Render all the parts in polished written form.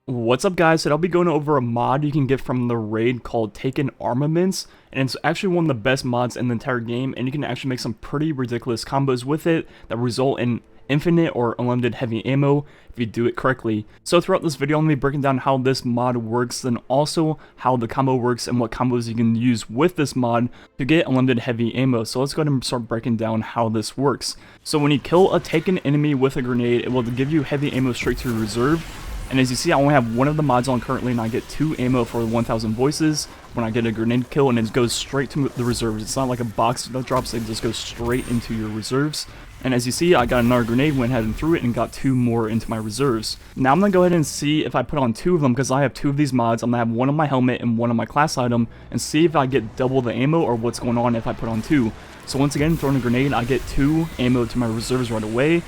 What's up, guys? So I'll be going over a mod you can get from the raid called Taken Armaments, and it's actually one of the best mods in the entire game, and you can actually make some pretty ridiculous combos with it that result in infinite or unlimited heavy ammo if you do it correctly. So throughout this video I'm going to be breaking down how this mod works, then also how the combo works and what combos you can use with this mod to get unlimited heavy ammo. So let's go ahead and start breaking down how this works. So when you kill a taken enemy with a grenade, it will give you heavy ammo straight to your reserve. And as you see, I only have one of the mods on currently, and I get 2 ammo for 1000 voices when I get a grenade kill, and it goes straight to the reserves. It's not like a box that drops, it just goes straight into your reserves. And as you see, I got another grenade, went ahead and threw it, and got 2 more into my reserves. Now I'm going to go ahead and see if I put on 2 of them, because I have 2 of these mods. I'm going to have one on my helmet and one on my class item, and see if I get double the ammo or what's going on if I put on 2. So once again, throwing a grenade, I get 2 ammo to my reserves right away.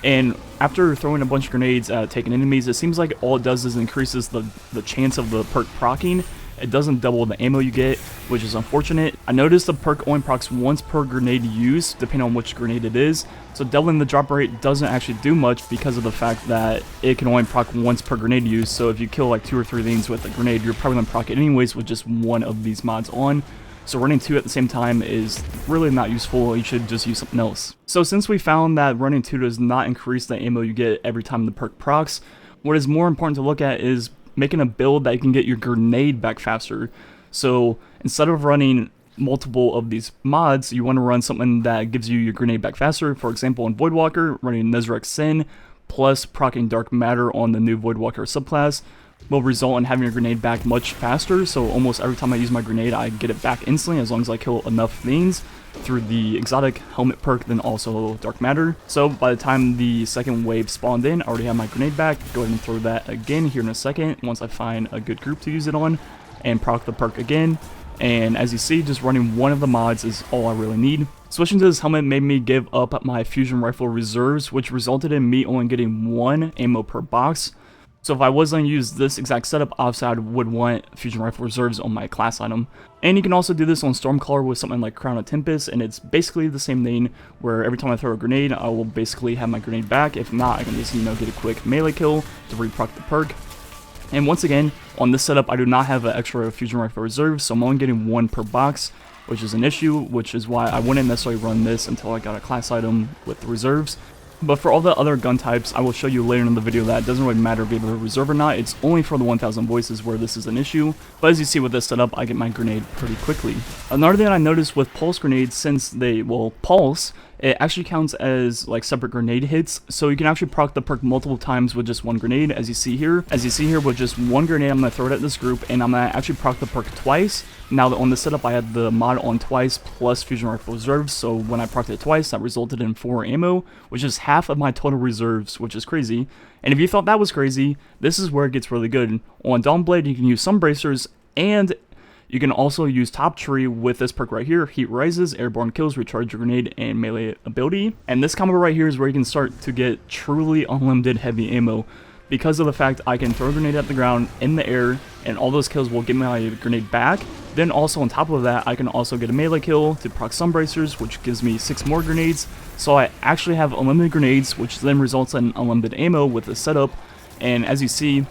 And after throwing a bunch of grenades at taken enemies, it seems like all it does is increases the chance of the perk proccing. It doesn't double the ammo you get, which is unfortunate. I noticed the perk only procs once per grenade used, depending on which grenade it is. So doubling the drop rate doesn't actually do much because of the fact that it can only proc once per grenade used. So if you kill like 2 or 3 things with a grenade, you're probably going to proc it anyways with just one of these mods on. So running 2 at the same time is really not useful. You should just use something else. So since we found that running 2 does not increase the ammo you get every time the perk procs, what is more important to look at is making a build that you can get your grenade back faster. So instead of running multiple of these mods, you want to run something that gives you your grenade back faster. For example, in Voidwalker, running Nezarec Sin plus proccing Dark Matter on the new Voidwalker subclass will result in having your grenade back much faster. So almost every time I use my grenade, I get it back instantly as long as I kill enough things through the exotic helmet perk, then also Dark Matter. So by the time the second wave spawned in, I already have my grenade back. Go ahead and throw that again here in a second once I find a good group to use it on, and proc the perk again. And as you see, just running one of the mods is all I really need. Switching to this helmet made me give up my fusion rifle reserves, which resulted in me only getting 1 ammo per box. So if I was going to use this exact setup, obviously I would want fusion rifle reserves on my class item. And you can also do this on Stormcaller with something like Crown of Tempest, and it's basically the same thing, where every time I throw a grenade, I will basically have my grenade back. If not, I can just, get a quick melee kill to reproc the perk. And once again, on this setup, I do not have an extra fusion rifle reserve, so I'm only getting 1 per box, which is an issue, which is why I wouldn't necessarily run this until I got a class item with the reserves. But for all the other gun types, I will show you later in the video that it doesn't really matter if you have a reserve or not. It's only for the 1000 voices where this is an issue. But as you see with this setup, I get my grenade pretty quickly. Another thing I noticed with pulse grenades, since they will pulse, it actually counts as like separate grenade hits, so you can actually proc the perk multiple times with just 1 grenade, as you see here. As you see here, with just 1 grenade, I'm going to throw it at this group, and I'm going to actually proc the perk twice. Now on this setup, I had the mod on twice plus fusion rifle reserves, so when I procced it twice, that resulted in 4 ammo, which is half of my total reserves, which is crazy. And if you thought that was crazy, this is where it gets really good. On Dawnblade, you can use some bracers, and you can also use Top Tree with this perk right here, Heat Rises, Airborne Kills, Recharge Your Grenade, and Melee Ability. And this combo right here is where you can start to get truly unlimited heavy ammo, because of the fact I can throw a grenade at the ground in the air, and all those kills will get my grenade back. Then also on top of that, I can also get a melee kill to proc some bracers, which gives me 6 more grenades. So I actually have unlimited grenades, which then results in unlimited ammo with this setup. And as you see,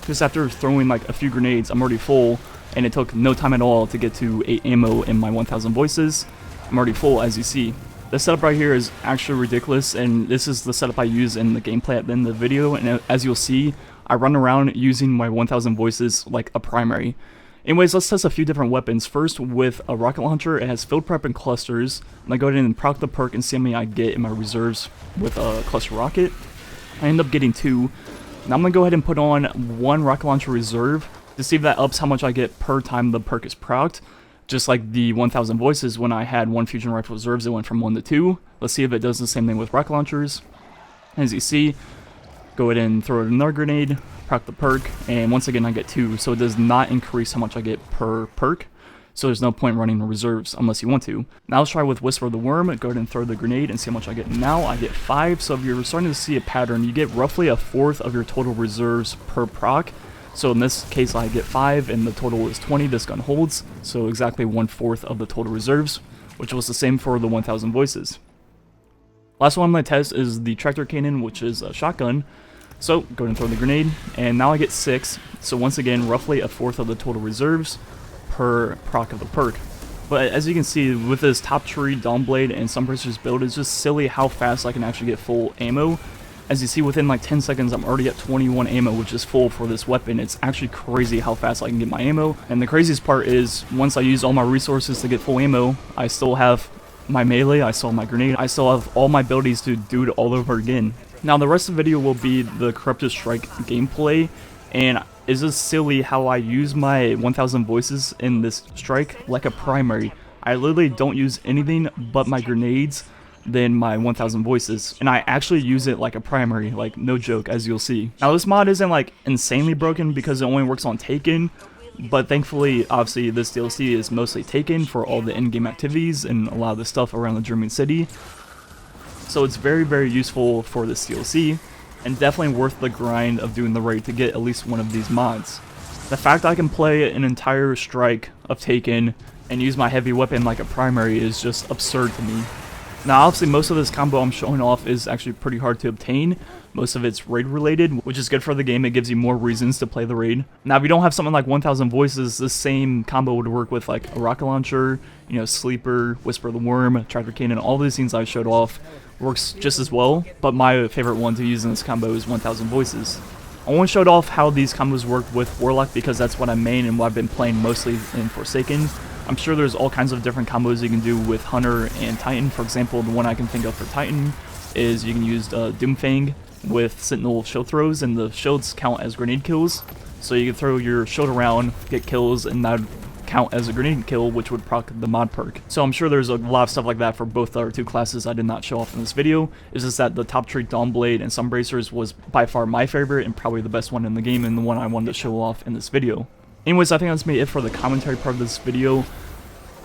just after throwing like a few grenades, I'm already full, and it took no time at all to get to 8 ammo in my 1000 voices. I'm already full, as you see. This setup right here is actually ridiculous, and this is the setup I use in the gameplay at the end of the video. And as you'll see, I run around using my 1000 voices like a primary. Anyways, let's test a few different weapons. First, with a rocket launcher, it has field prep and clusters. I'm going to go ahead and proc the perk and see how many I get in my reserves with a cluster rocket. I end up getting 2. Now I'm going to go ahead and put on 1 rocket launcher reserve to see if that ups how much I get per time the perk is procced. Just like the 1000 voices, when I had 1 fusion rifle reserves, it went from 1 to 2. Let's see if it does the same thing with rocket launchers. As you see, go ahead and throw another grenade, proc the perk, and once again I get 2, so it does not increase how much I get per perk. So there's no point running the reserves unless you want to. Now let's try with Whisper of the Worm. Go ahead and throw the grenade and see how much I get. Now I get 5, so if you're starting to see a pattern, you get roughly 1/4 of your total reserves per proc. So in this case, I get 5, and the total is 20 this gun holds, so exactly 1/4 of the total reserves, which was the same for the 1000 voices. Last one I'm going to test is the Tractor Cannon, which is a shotgun. So go ahead and throw the grenade, and now I get 6, so once again roughly a fourth of the total reserves per proc of the perk. But as you can see, with this top tree, Dawnblade, and Sunbracer's build, it's just silly how fast I can actually get full ammo. As you see, within like 10 seconds, I'm already at 21 ammo, which is full for this weapon. It's actually crazy how fast I can get my ammo. And the craziest part is, once I use all my resources to get full ammo, I still have my melee, I still have my grenade, I still have all my abilities to do it all over again. Now, the rest of the video will be the Corrupted Strike gameplay, and it's just silly how I use my 1000 voices in this strike like a primary. I literally don't use anything but my grenades, then my 1000 voices, and I actually use it like a primary, like no joke, as you'll see. Now, this mod isn't like insanely broken because it only works on Taken, but thankfully, obviously, this DLC is mostly Taken for all the in-game activities and a lot of the stuff around the German city. So it's very, very useful for this DLC, and definitely worth the grind of doing the raid to get at least one of these mods. The fact I can play an entire strike of Taken and use my heavy weapon like a primary is just absurd to me. Now, obviously, most of this combo I'm showing off is actually pretty hard to obtain. Most of it's raid related, which is good for the game. It gives you more reasons to play the raid. Now, if you don't have something like 1000 voices, this same combo would work with like a rocket launcher, you know, Sleeper, Whisper the Worm, Tractor Cannon, all these things I showed off works just as well, but my favorite one to use in this combo is 1000 voices. I only showed off how these combos work with Warlock because that's what I main and what I've been playing mostly in Forsaken. I'm sure there's all kinds of different combos you can do with Hunter and Titan. For example, the one I can think of for Titan is you can use Doomfang with Sentinel shield throws, and the shields count as grenade kills. So you can throw your shield around, get kills, and that would count as a grenade kill, which would proc the mod perk. So I'm sure there's a lot of stuff like that for both our two classes I did not show off in this video. It's just that the top tree Dawnblade and Sunbracers was by far my favorite and probably the best one in the game, and the one I wanted to show off in this video. Anyways, I think that's it for the commentary part of this video.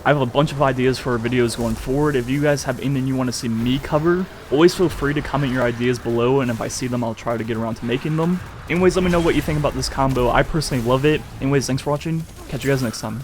I have a bunch of ideas for videos going forward. If you guys have anything you want to see me cover, always feel free to comment your ideas below, and if I see them, I'll try to get around to making them. Anyways, let me know what you think about this combo. I personally love it. Anyways, thanks for watching. Catch you guys next time.